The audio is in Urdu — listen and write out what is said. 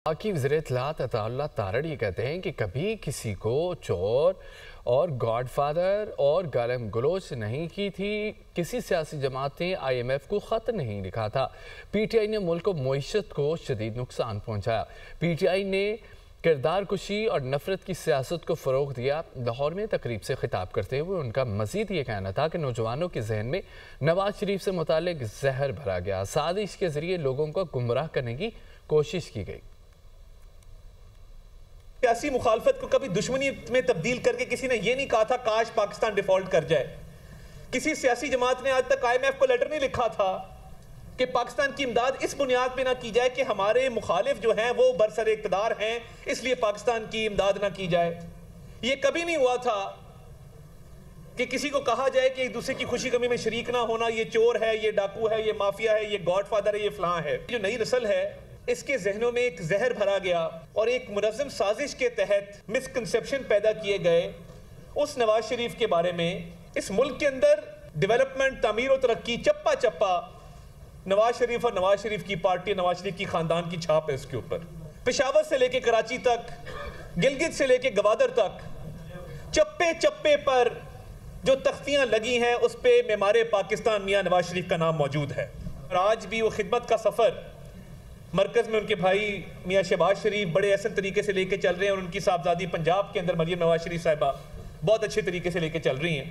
کی وزیر اطلاعات عطا اللہ تارڑ یہ کہتے ہیں کہ کبھی کسی کو چور اور گاڈ فادر اور گالم گلوچ نہیں کی تھی. کسی سیاسی جماعت نے آئی ایم ایف کو خط نہیں لکھا تھا. پی ٹی آئی نے ملک و معیشت کو شدید نقصان پہنچایا. پی ٹی آئی نے کردار کشی اور نفرت کی سیاست کو فروغ دیا. لاہور میں تقریب سے خطاب کرتے ہوئے ان کا مزید یہ کہنا تھا کہ نوجوانوں کے ذہن میں نواز شریف سے متعلق زہر بھرا گیا. سازش کے ذریعے لوگوں کو گمراہ کرنے کی کوشش کی گئی. سیاسی مخالفت کو کبھی دشمنی میں تبدیل کر کے کسی نے یہ نہیں کہا تھا کاش پاکستان ڈیفالٹ کر جائے. کسی سیاسی جماعت نے آج تک آئی ایم ایف کو لیٹر نہیں لکھا تھا کہ پاکستان کی امداد اس بنیاد پہ نہ کی جائے کہ ہمارے مخالف جو ہیں وہ برسر اقتدار ہیں اس لیے پاکستان کی امداد نہ کی جائے. یہ کبھی نہیں ہوا تھا کہ کسی کو کہا جائے کہ ایک دوسرے کی خوشی غمی میں شریک نہ ہونا یہ چور ہے، یہ ڈاکو ہے، یہ مافیا ہے، یہ گاڈ فادر ہے، یہ فلاں ہے. جو نئی نسل ہے اس کے ذہنوں میں ایک زہر بھرا گیا اور ایک منظم سازش کے تحت مسکنسیپشن پیدا کیے گئے اس نواز شریف کے بارے میں. اس ملک کے اندر ڈیولپمنٹ، تعمیر و ترقی چپا چپا نواز شریف اور نواز شریف کی پارٹی، نواز شریف کی خاندان کی چھاپ ہے اس کے اوپر. پشاور سے لے کے کراچی تک، گلگت سے لے کے گوادر تک چپے چپے پر جو تختیاں لگی ہیں اس پہ معمار پاکستان میاں نواز شریف کا نام موجود ہے. اور آج بھی وہ خدمت کا سفر مرکز میں ان کے بھائی میاں شہباز شریف بڑے احسن طریقے سے لے کے چل رہے ہیں اور ان کی صاحبزادی پنجاب کے اندر مریم نواز شریف صاحبہ بہت اچھے طریقے سے لے کے چل رہی ہیں.